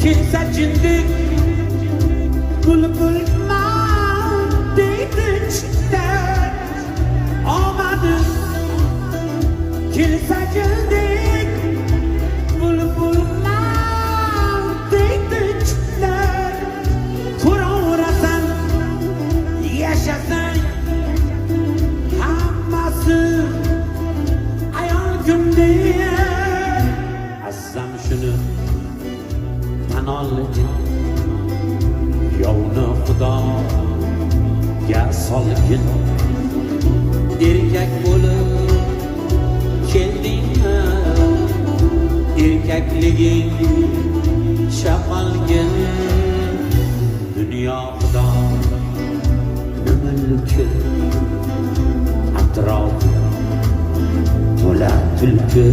kelsa jindik bulbulman deydi chindan omadi kelsa jindik bulbulman deydi chindan ko'raverasan yashasang hammasi ayol kundek azzam shuni tan olgin yovni xudoga solgin erkak bo'lib keldingmi erkakliging shaqalgin dunyo xudo nima mulki atrof to'la tulki